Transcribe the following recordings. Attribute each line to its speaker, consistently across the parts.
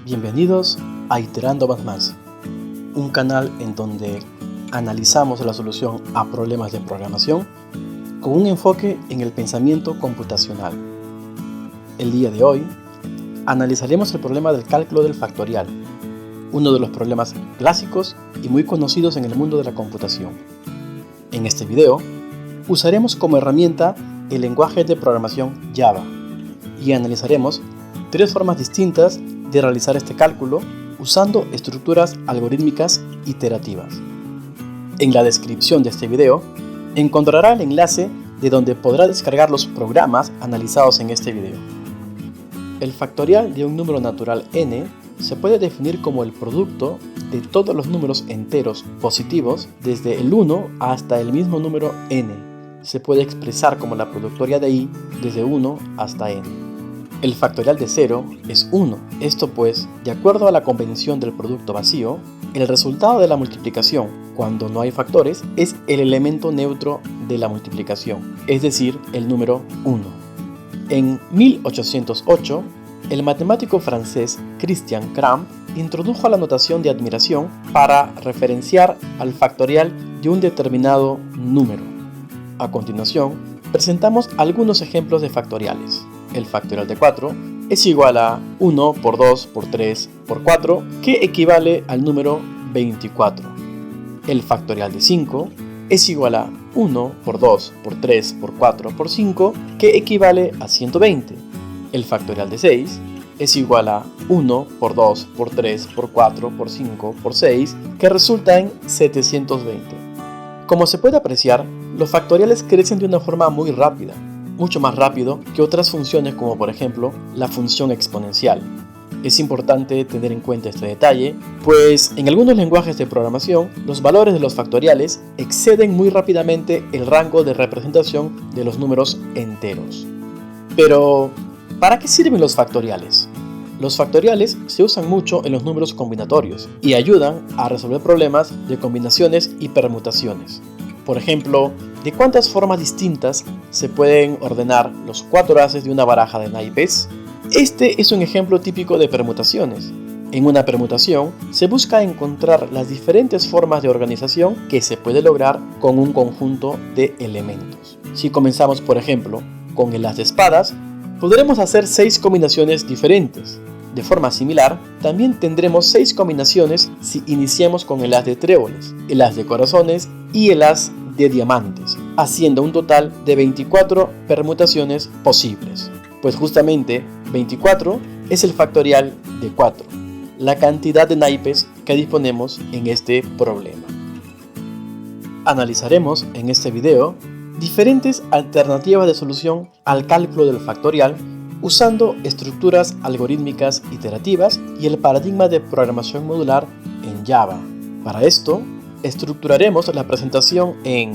Speaker 1: Bienvenidos a Iterando Más, un canal en donde analizamos la solución a problemas de programación con un enfoque en el pensamiento computacional. El día de hoy analizaremos el problema del cálculo del factorial, uno de los problemas clásicos y muy conocidos en el mundo de la computación. En este video usaremos como herramienta el lenguaje de programación Java y analizaremos tres formas distintas de realizar este cálculo usando estructuras algorítmicas iterativas. En la descripción de este video encontrará el enlace de donde podrá descargar los programas analizados en este video. El factorial de un número natural n se puede definir como el producto de todos los números enteros positivos desde el 1 hasta el mismo número n. Se puede expresar como la productoria de i desde 1 hasta n. El factorial de 0 es 1, esto pues, de acuerdo a la convención del producto vacío, el resultado de la multiplicación, cuando no hay factores, es el elemento neutro de la multiplicación, es decir, el número 1. En 1808, el matemático francés Christian Kramp introdujo la notación de admiración para referenciar al factorial de un determinado número. A continuación, presentamos algunos ejemplos de factoriales. El factorial de 4 es igual a 1 por 2 por 3 por 4, que equivale al número 24. El factorial de 5 es igual a 1 por 2 por 3 por 4 por 5, que equivale a 120. El factorial de 6 es igual a 1 por 2 por 3 por 4 por 5 por 6, que resulta en 720. Como se puede apreciar, los factoriales crecen de una forma muy rápida, mucho más rápido que otras funciones como por ejemplo la función exponencial. Es importante tener en cuenta este detalle, pues en algunos lenguajes de programación los valores de los factoriales exceden muy rápidamente el rango de representación de los números enteros. Pero, ¿para qué sirven los factoriales? Los factoriales se usan mucho en los números combinatorios y ayudan a resolver problemas de combinaciones y permutaciones. Por ejemplo, ¿de cuántas formas distintas se pueden ordenar los 4 ases de una baraja de naipes? Este es un ejemplo típico de permutaciones. En una permutación se busca encontrar las diferentes formas de organización que se puede lograr con un conjunto de elementos. Si comenzamos, por ejemplo, con el as de espadas, podremos hacer 6 combinaciones diferentes. De forma similar, también tendremos 6 combinaciones si iniciamos con el as de tréboles, el as de corazones y el as de diamantes, haciendo un total de 24 permutaciones posibles. Pues justamente 24 es el factorial de 4, la cantidad de naipes que disponemos en este problema. Analizaremos en este video diferentes alternativas de solución al cálculo del factorial usando estructuras algorítmicas iterativas y el paradigma de programación modular en Java. Para esto, estructuraremos la presentación en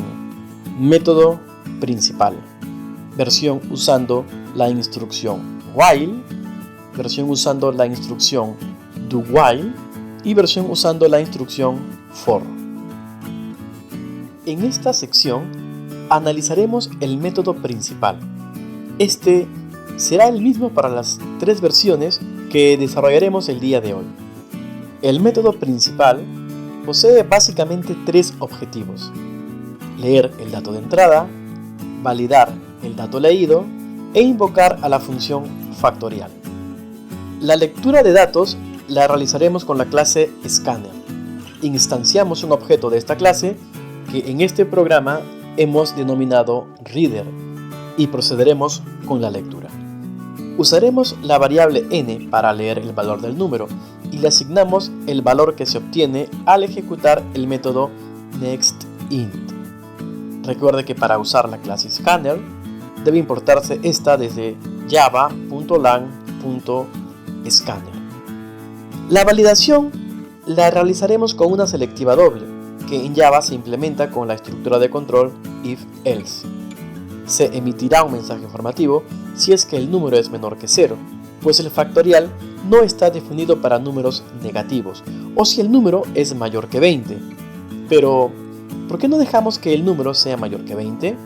Speaker 1: método principal, versión usando la instrucción while, versión usando la instrucción do while y versión usando la instrucción for. En esta sección analizaremos el método principal. Este será el mismo para las 3 versiones que desarrollaremos el día de hoy. El método principal posee básicamente 3 objetivos: leer el dato de entrada, validar el dato leído e invocar a la función factorial. La lectura de datos la realizaremos con la clase Scanner. Instanciamos un objeto de esta clase que en este programa hemos denominado Reader y procederemos con la lectura. Usaremos la variable n para leer el valor del número y le asignamos el valor que se obtiene al ejecutar el método nextInt. Recuerde que para usar la clase Scanner debe importarse esta desde java.lang.scanner. La validación la realizaremos con una selectiva doble, que en Java se implementa con la estructura de control if-else. Se emitirá un mensaje informativo si es que el número es menor que 0, pues el factorial no está definido para números negativos, o si el número es mayor que 20. Pero, ¿por qué no dejamos que el número sea mayor que 20?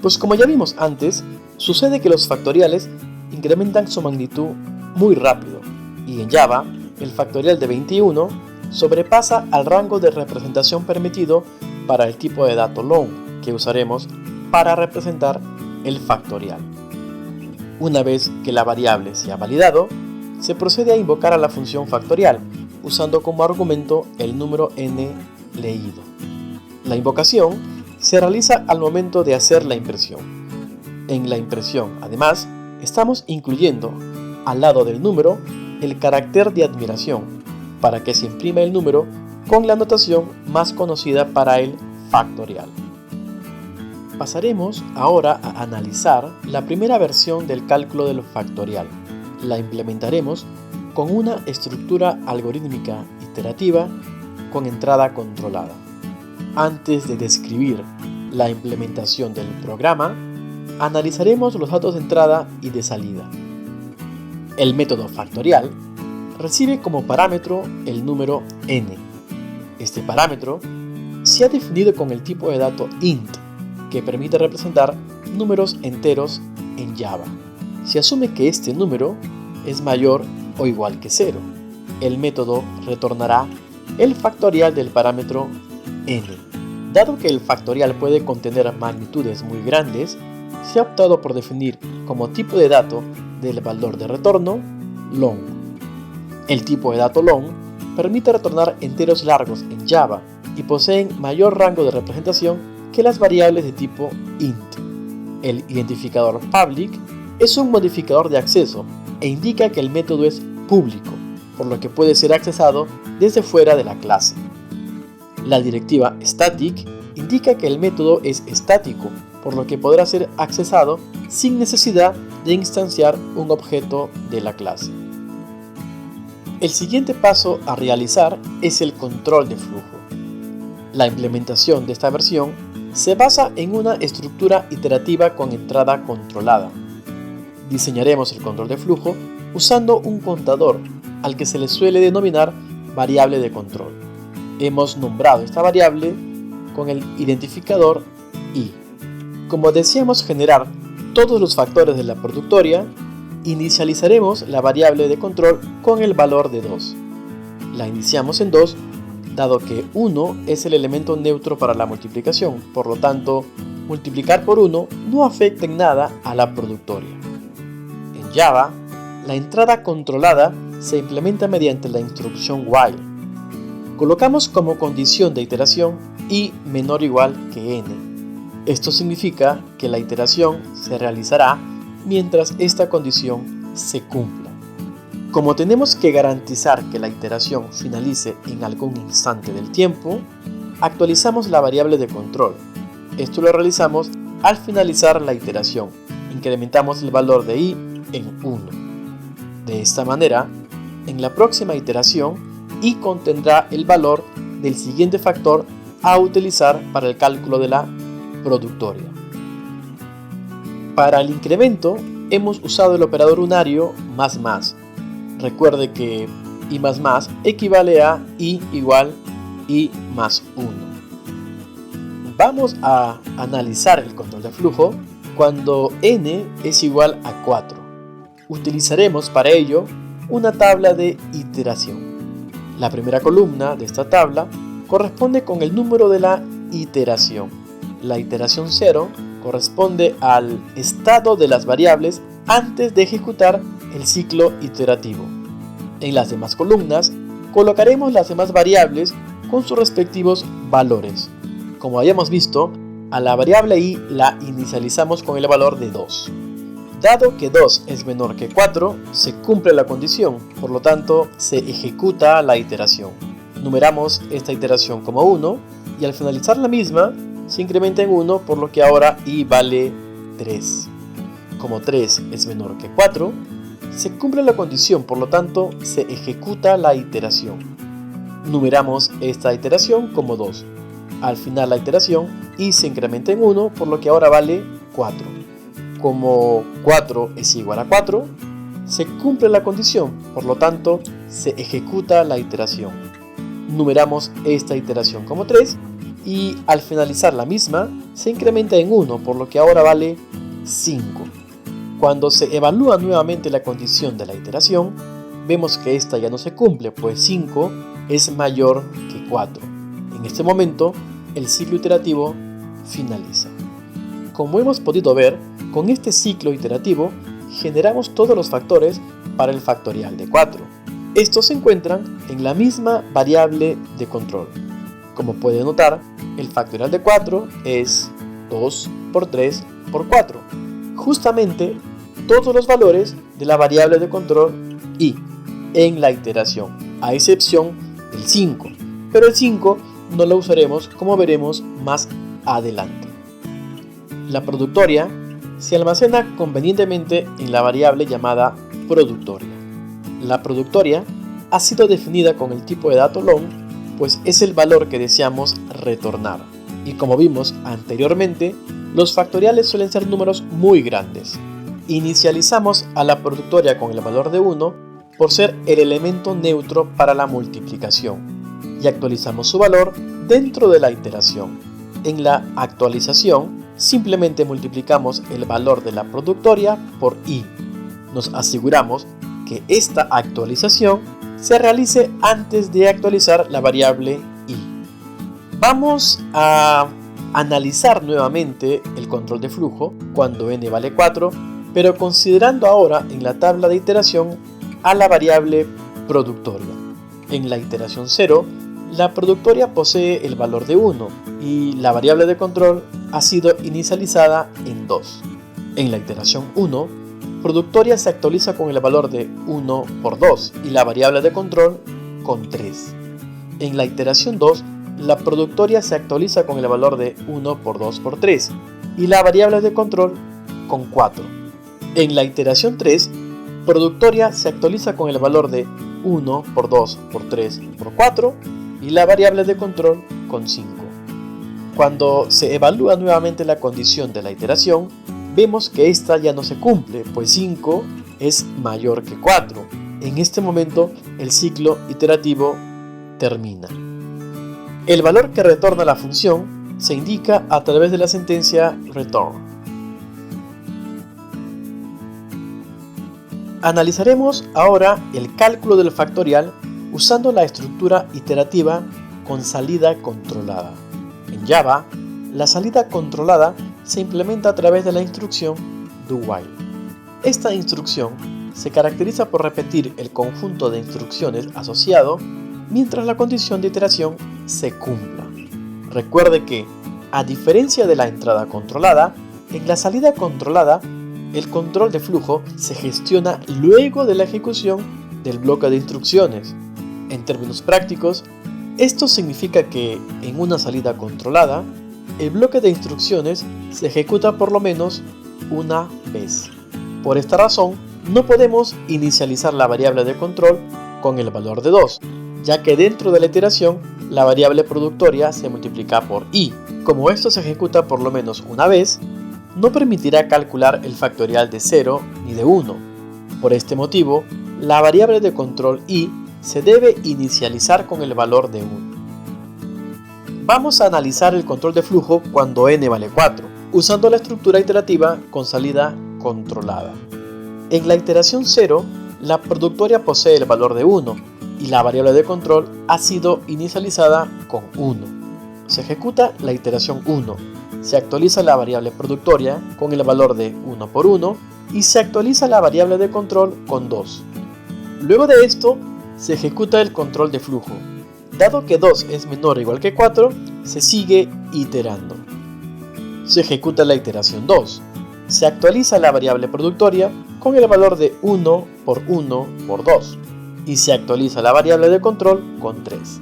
Speaker 1: Pues como ya vimos antes, sucede que los factoriales incrementan su magnitud muy rápido, y en Java el factorial de 21 sobrepasa al rango de representación permitido para el tipo de dato long que usaremos para representar el factorial. Una vez que la variable se ha validado, se procede a invocar a la función factorial usando como argumento el número n leído. La invocación se realiza al momento de hacer la impresión. En la impresión, además, estamos incluyendo al lado del número el carácter de admiración para que se imprima el número con la notación más conocida para el factorial. Pasaremos ahora a analizar la primera versión del cálculo del factorial. La implementaremos con una estructura algorítmica iterativa con entrada controlada. Antes de describir la implementación del programa, analizaremos los datos de entrada y de salida. El método factorial recibe como parámetro el número n. Este parámetro se ha definido con el tipo de dato int, que permite representar números enteros en Java. Se asume que este número es mayor o igual que 0. El método retornará el factorial del parámetro n. Dado que el factorial puede contener magnitudes muy grandes, se ha optado por definir como tipo de dato del valor de retorno long. El tipo de dato long permite retornar enteros largos en Java y poseen mayor rango de representación que las variables de tipo int. El identificador public es un modificador de acceso e indica que el método es público, por lo que puede ser accesado desde fuera de la clase. La directiva static indica que el método es estático, por lo que podrá ser accesado sin necesidad de instanciar un objeto de la clase. El siguiente paso a realizar es el control de flujo. La implementación de esta versión se basa en una estructura iterativa con entrada controlada. Diseñaremos el control de flujo usando un contador al que se le suele denominar variable de control. Hemos nombrado esta variable con el identificador i. Como deseamos generar todos los factores de la productoria, inicializaremos la variable de control con el valor de 2. La iniciamos en 2, dado que 1 es el elemento neutro para la multiplicación, por lo tanto, multiplicar por 1 no afecta en nada a la productoria. En Java, la entrada controlada se implementa mediante la instrucción while. Colocamos como condición de iteración i menor o igual que n. Esto significa que la iteración se realizará mientras esta condición se cumpla. Como tenemos que garantizar que la iteración finalice en algún instante del tiempo, actualizamos la variable de control. Esto lo realizamos al finalizar la iteración. Incrementamos el valor de i en 1. De esta manera, en la próxima iteración, i contendrá el valor del siguiente factor a utilizar para el cálculo de la productoria. Para el incremento hemos usado el operador unario más. Recuerde que i más equivale a i igual i más 1. Vamos a analizar el control de flujo cuando n es igual a 4. Utilizaremos para ello una tabla de iteración. La primera columna de esta tabla corresponde con el número de la iteración. La iteración 0 corresponde al estado de las variables antes de ejecutar el ciclo iterativo. En las demás columnas colocaremos las demás variables con sus respectivos valores. Como habíamos visto, a la variable i la inicializamos con el valor de 2. Dado que 2 es menor que 4, se cumple la condición, por lo tanto se ejecuta la iteración. Numeramos esta iteración como 1 y al finalizar la misma se incrementa en 1, por lo que ahora i vale 3. Como 3 es menor que 4, se cumple la condición, por lo tanto se ejecuta la iteración. Numeramos esta iteración como 2. Al final la iteración i se incrementa en 1, por lo que ahora vale 4. Como 4 es igual a 4, se cumple la condición, por lo tanto se ejecuta la iteración. Numeramos esta iteración como 3 y al finalizar la misma se incrementa en 1, por lo que ahora vale 5. Cuando se evalúa nuevamente la condición de la iteración, vemos que esta ya no se cumple, pues 5 es mayor que 4. En este momento, el ciclo iterativo finaliza. Como hemos podido ver, con este ciclo iterativo generamos todos los factores para el factorial de 4. Estos se encuentran en la misma variable de control. Como puede notar, el factorial de 4 es 2 por 3 por 4. Justamente todos los valores de la variable de control i en la iteración, a excepción del 5. Pero el 5 no lo usaremos, como veremos más adelante. La productoria se almacena convenientemente en la variable llamada productoria. La productoria ha sido definida con el tipo de dato long, pues es el valor que deseamos retornar. Y como vimos anteriormente, los factoriales suelen ser números muy grandes. Inicializamos a la productoria con el valor de 1 por ser el elemento neutro para la multiplicación y actualizamos su valor dentro de la iteración. En la actualización, simplemente multiplicamos el valor de la productoria por i. Nos aseguramos que esta actualización se realice antes de actualizar la variable i. Vamos a analizar nuevamente el control de flujo cuando n vale 4, pero considerando ahora en la tabla de iteración a la variable productoria. En la iteración 0, la productoria posee el valor de 1 y la variable de control ha sido inicializada en 2. En la iteración 1, productoria se actualiza con el valor de 1 por 2 y la variable de control con 3. En la iteración 2, la productoria se actualiza con el valor de 1 por 2 por 3 y la variable de control con 4. En la iteración 3, productoria se actualiza con el valor de 1 por 2 por 3 por 4 y la variable de control con 5. Cuando se evalúa nuevamente la condición de la iteración, vemos que esta ya no se cumple, pues 5 es mayor que 4. En este momento, el ciclo iterativo termina. El valor que retorna la función se indica a través de la sentencia return. Analizaremos ahora el cálculo del factorial usando la estructura iterativa con salida controlada. En Java, la salida controlada se implementa a través de la instrucción do-while. Esta instrucción se caracteriza por repetir el conjunto de instrucciones asociado mientras la condición de iteración se cumpla. Recuerde que, a diferencia de la entrada controlada, en la salida controlada, el control de flujo se gestiona luego de la ejecución del bloque de instrucciones. En términos prácticos, esto significa que, en una salida controlada, el bloque de instrucciones se ejecuta por lo menos una vez. Por esta razón, no podemos inicializar la variable de control con el valor de 2, ya que dentro de la iteración, la variable productoria se multiplica por i. Como esto se ejecuta por lo menos una vez, no permitirá calcular el factorial de 0 ni de 1. Por este motivo, la variable de control i se debe inicializar con el valor de 1. Vamos a analizar el control de flujo cuando n vale 4, usando la estructura iterativa con salida controlada. En la iteración 0, la productoria posee el valor de 1 y la variable de control ha sido inicializada con 1. Se ejecuta la iteración 1, se actualiza la variable productoria con el valor de 1 por 1 y se actualiza la variable de control con 2. Luego de esto, se ejecuta el control de flujo. Dado que 2 es menor o igual que 4, se sigue iterando. Se ejecuta la iteración 2. Se actualiza la variable productoria con el valor de 1 por 1 por 2 y se actualiza la variable de control con 3.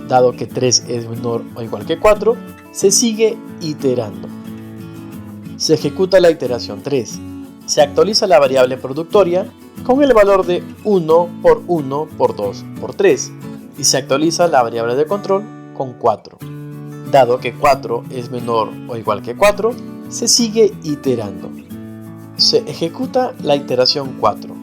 Speaker 1: Dado que 3 es menor o igual que 4, se sigue iterando. Se ejecuta la iteración 3. Se actualiza la variable productoria con el valor de 1 por 1 por 2 por 3 y se actualiza la variable de control con 4. Dado que 4 es menor o igual que 4, se sigue iterando. Se ejecuta la iteración 4.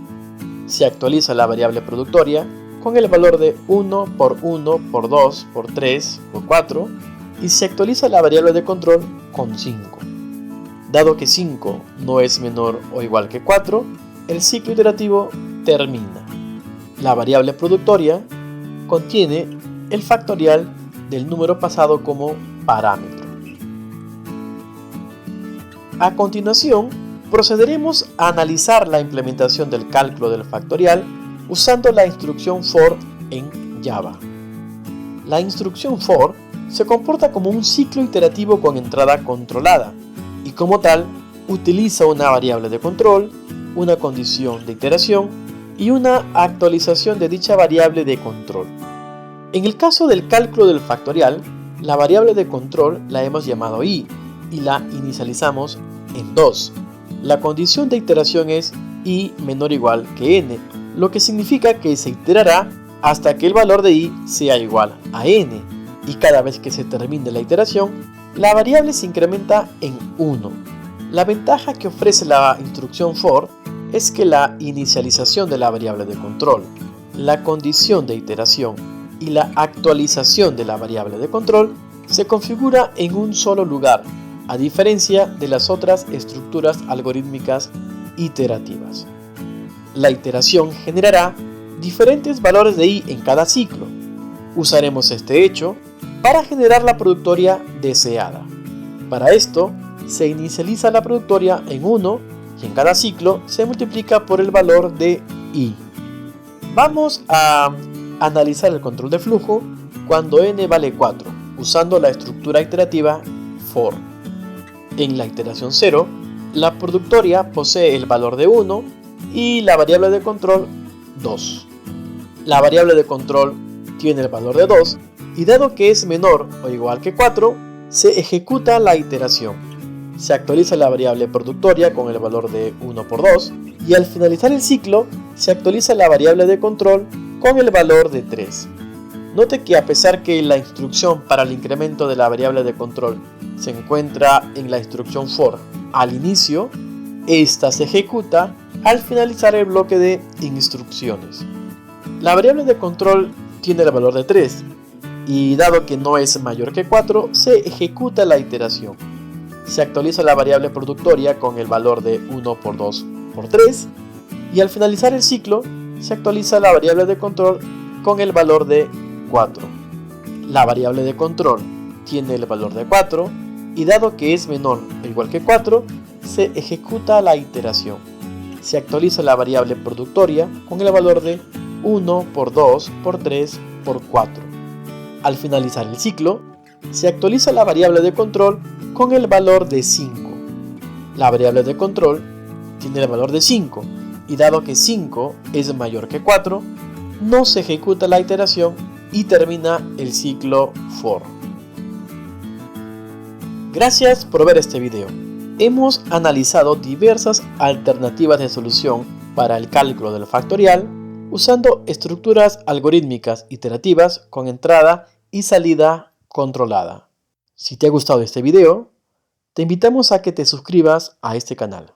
Speaker 1: Se actualiza la variable productoria con el valor de 1 por 1 por 2 por 3 por 4 y se actualiza la variable de control con 5. Dado que 5 no es menor o igual que 4, el ciclo iterativo termina. La variable productoria contiene el factorial del número pasado como parámetro. A continuación, procederemos a analizar la implementación del cálculo del factorial usando la instrucción for en Java. La instrucción for se comporta como un ciclo iterativo con entrada controlada y como tal utiliza una variable de control, una condición de iteración y una actualización de dicha variable de control. En el caso del cálculo del factorial, la variable de control la hemos llamado i y la inicializamos en 2. La condición de iteración es i menor o igual que n, lo que significa que se iterará hasta que el valor de i sea igual a n, y cada vez que se termine la iteración, la variable se incrementa en 1. La ventaja que ofrece la instrucción for es que la inicialización de la variable de control, la condición de iteración y la actualización de la variable de control se configura en un solo lugar, a diferencia de las otras estructuras algorítmicas iterativas. La iteración generará diferentes valores de i en cada ciclo. Usaremos este hecho para generar la productoria deseada. Para esto, se inicializa la productoria en 1 y en cada ciclo se multiplica por el valor de i. Vamos a analizar el control de flujo cuando n vale 4, usando la estructura iterativa for. En la iteración 0, la productoria posee el valor de 1 y la variable de control 2. La variable de control tiene el valor de 2 y dado que es menor o igual que 4, se ejecuta la iteración. Se actualiza la variable productoria con el valor de 1 por 2 y al finalizar el ciclo se actualiza la variable de control con el valor de 3. Note que a pesar que la instrucción para el incremento de la variable de control se encuentra en la instrucción for al inicio, esta se ejecuta al finalizar el bloque de instrucciones. La variable de control tiene el valor de 3 y dado que no es mayor que 4, se ejecuta la iteración. Se actualiza la variable productoria con el valor de 1 por 2 por 3 y al finalizar el ciclo se actualiza la variable de control con el valor de 4. La variable de control tiene el valor de 4 y dado que es menor o igual que 4, se ejecuta la iteración. Se actualiza la variable productoria con el valor de 1 por 2 por 3 por 4. Al finalizar el ciclo, se actualiza la variable de control con el valor de 5. La variable de control tiene el valor de 5 y dado que 5 es mayor que 4, no se ejecuta la iteración y termina el ciclo for. Gracias por ver este video. Hemos analizado diversas alternativas de solución para el cálculo del factorial usando estructuras algorítmicas iterativas con entrada y salida controlada. Si te ha gustado este video, te invitamos a que te suscribas a este canal.